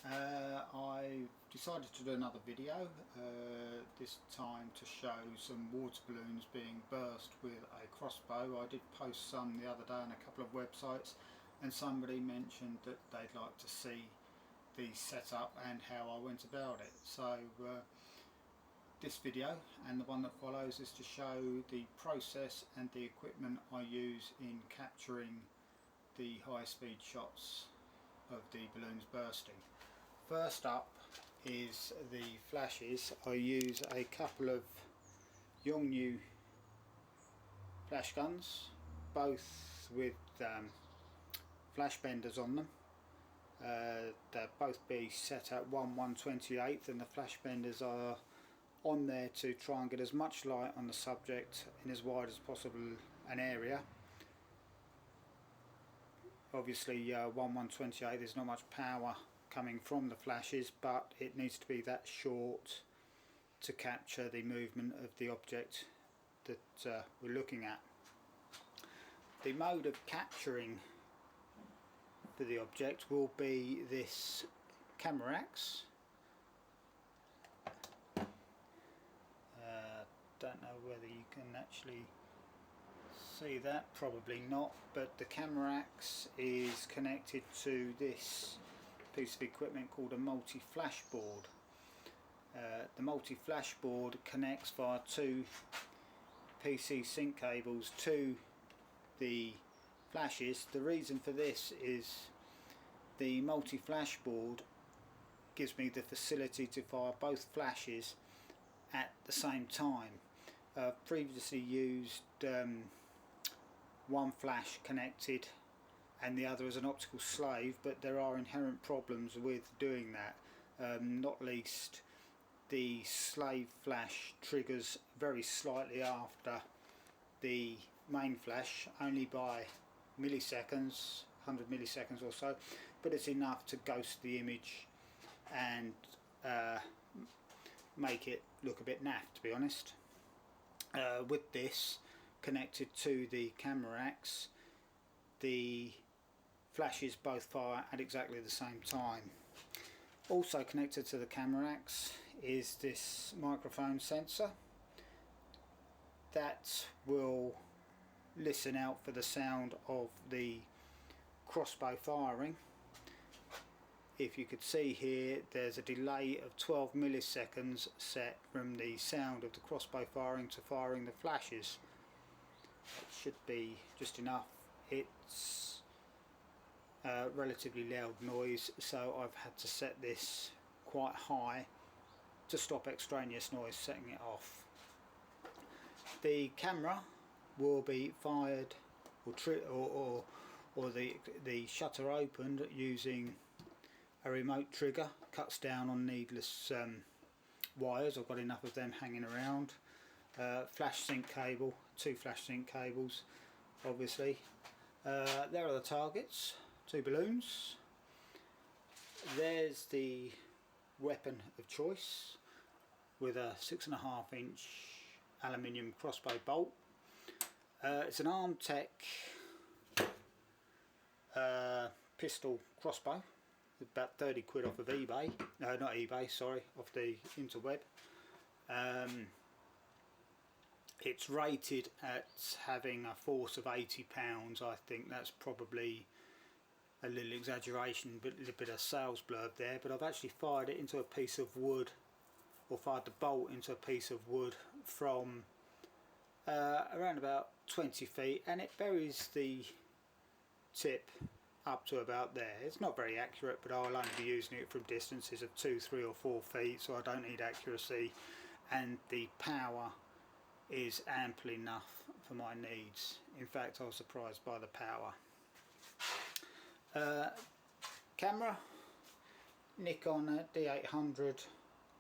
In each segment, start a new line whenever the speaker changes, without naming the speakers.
I decided to do another video, this time to show some water balloons being burst with a crossbow. I did post some the other day on a couple of websites, and somebody mentioned that they'd like to see the setup and how I went about it. So this video and the one that follows is to show the process and the equipment I use in capturing the high speed shots of the balloons bursting. First up is the flashes. I use a couple of Yongnu flash guns, both with flash benders on them. They'll both be set at 1/128th, and the flash benders are on there to try and get as much light on the subject in as wide as possible an area. Obviously 1/128th, there's not much power coming from the flashes, but it needs to be that short to capture the movement of the object that we're looking at. The mode of capturing for the object will be this camera axe. Don't know whether you can actually see that, probably not, but the camera axe is connected to this piece of equipment called a multi-flash board. The multi-flash board connects via two PC sync cables to the flashes. The reason for this is the multi-flash board gives me the facility to fire both flashes at the same time. I've previously used one flash connected and the other as an optical slave, but there are inherent problems with doing that, not least the slave flash triggers very slightly after the main flash, only by milliseconds, 100 milliseconds or so, but it's enough to ghost the image and make it look a bit naff, to be honest. With this connected to the camera axe, the flashes both fire at exactly the same time. Also connected to the camera axe is this microphone sensor that will listen out for the sound of the crossbow firing. If you could see here, there's a delay of 12 milliseconds set from the sound of the crossbow firing to firing the flashes. It should be just enough. It's a relatively loud noise, so I've had to set this quite high to stop extraneous noise setting it off. The camera will be fired or the shutter opened using a remote trigger. Cuts down on needless wires. I've got enough of them hanging around. Flash sync cable, two flash sync cables obviously. There are the targets, two balloons. There's the weapon of choice with a 6.5 inch aluminium crossbow bolt. It's an Armtec pistol crossbow, about 30 quid off of eBay. No, not eBay, sorry, off the interweb. It's rated at having a force of 80 pounds. I think that's probably a little exaggeration, but a little bit of sales blurb there. But I've actually fired it into a piece of wood, or fired the bolt into a piece of wood from around about 20 feet, and it buries the tip up to about there. It's not very accurate, but I'll only be using it from distances of 2, 3 or 4 feet, so I don't need accuracy, and the power is ample enough for my needs. In fact, I was surprised by the power. Camera, Nikon D800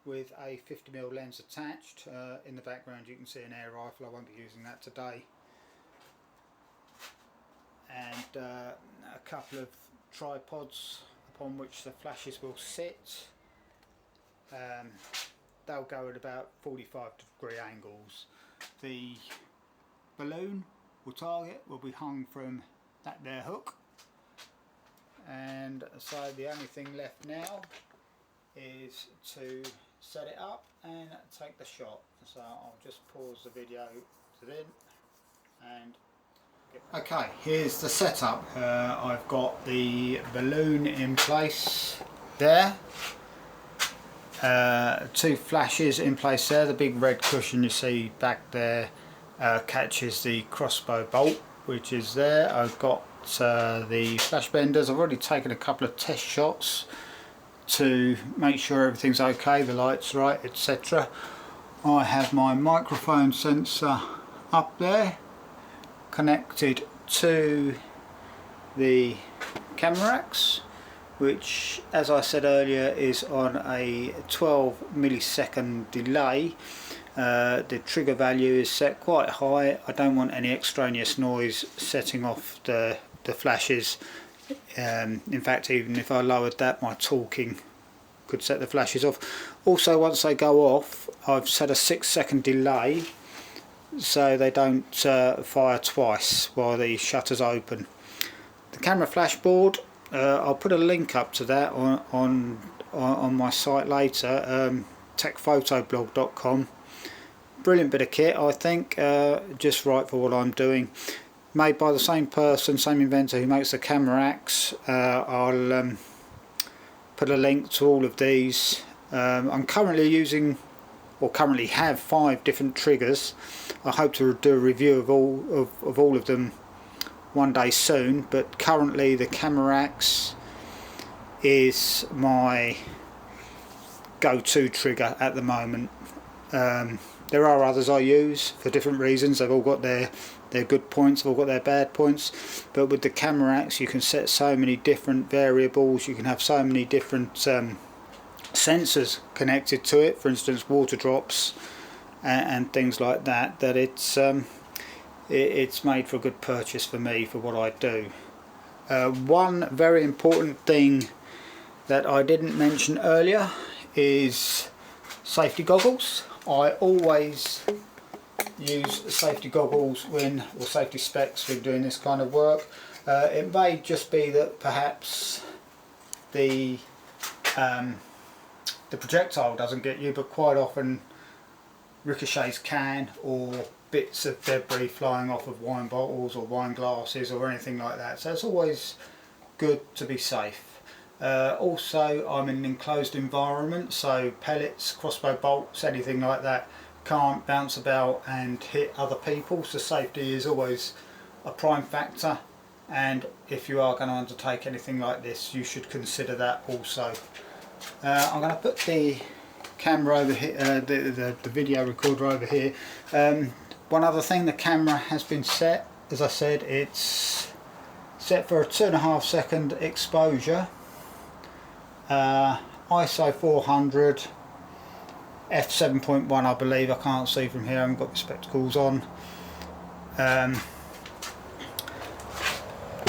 with a 50mm lens attached. In the background you can see an air rifle. I won't be using that today. And a couple of tripods upon which the flashes will sit. They'll go at about 45-degree angles. The balloon or target will be hung from that there hook, and so the only thing left now is to set it up and take the shot. So I'll just pause the video to then and okay, here's the setup. I've got the balloon in place there, 2 flashes in place there. The big red cushion you see back there catches the crossbow bolt which is there. I've got the flash benders. I've already taken a couple of test shots to make sure everything's okay, the light's right, etc. I have my microphone sensor up there connected to the camera racks, which as I said earlier is on a 12 millisecond delay. The trigger value is set quite high. I don't want any extraneous noise setting off the flashes. In fact, even if I lowered that, my talking could set the flashes off. Also, once they go off, I've set a 6-second delay so they don't fire twice while the shutter's open. The camera flash board, I'll put a link up to that on my site later, techphotoblog.com. Brilliant bit of kit, I think, just right for what I'm doing. Made by the same person, same inventor who makes the camera racks. I'll put a link to all of these. I'm currently using, or currently have, 5 different triggers. I hope to do a review of all of them one day soon, but currently the camera racks is my go-to trigger at the moment. There are others I use for different reasons. They've all got their good points, they've all got their bad points, but with the camera racks you can set so many different variables, you can have so many different sensors connected to it, for instance water drops and things like that, that it's made for a good purchase for me for what I do. One very important thing that I didn't mention earlier is safety goggles. I always use safety goggles or safety specs when doing this kind of work. It may just be that perhaps the projectile doesn't get you, but quite often ricochets can, or bits of debris flying off of wine bottles or wine glasses or anything like that, so it's always good to be safe. Also, I'm in an enclosed environment, so pellets, crossbow bolts, anything like that can't bounce about and hit other people, so safety is always a prime factor, and if you are going to undertake anything like this you should consider that also. I'm going to put the camera over here, the video recorder over here. One other thing, the camera has been set, as I said, it's set for a 2.5 second exposure, ISO 400, f7.1 I believe. I can't see from here, I haven't got my spectacles on. You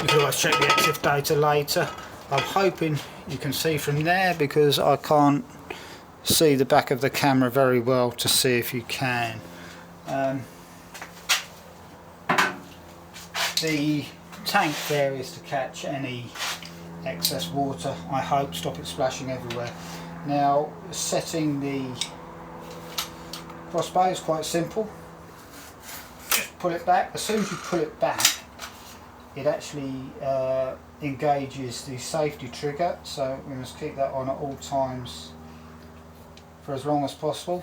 can always check the EXIF data later. I'm hoping you can see from there because I can't see the back of the camera very well to see if you can. The tank there is to catch any excess water, I hope, stop it splashing everywhere. Now, setting the crossbow is quite simple. Just pull it back. As soon as you pull it back, it actually engages the safety trigger, so we must keep that on at all times for as long as possible.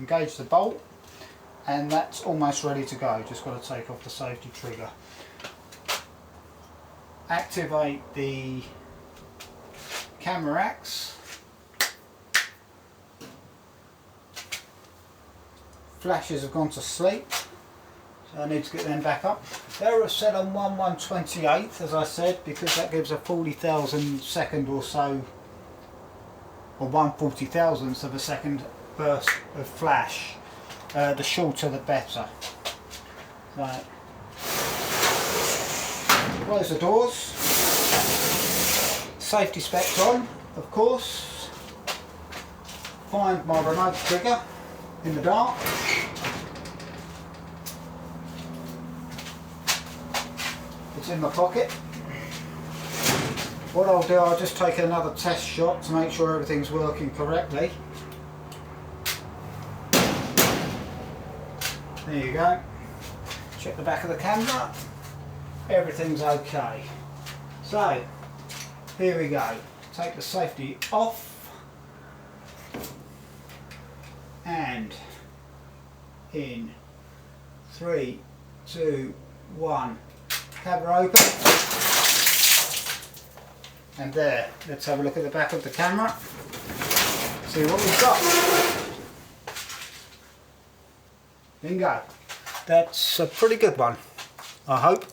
Engage the bolt, and that's almost ready to go. Just got to take off the safety trigger. Activate the camera racks. Flashes have gone to sleep, so I need to get them back up. They're set on 1/128th, as I said, because that gives a 40,000 second or so, or 1/40,000th of a second burst of flash. The shorter the better. Right. Close the doors. Safety specs on, of course. Find my remote trigger in the dark. It's in my pocket. What I'll do, I'll just take another test shot to make sure everything's working correctly. There you go. Check the back of the camera. Everything's okay. So, here we go. Take the safety off. And in 3, 2, 1. Camera open. And there. Let's have a look at the back of the camera. See what we've got. Bingo. That's a pretty good one, I hope.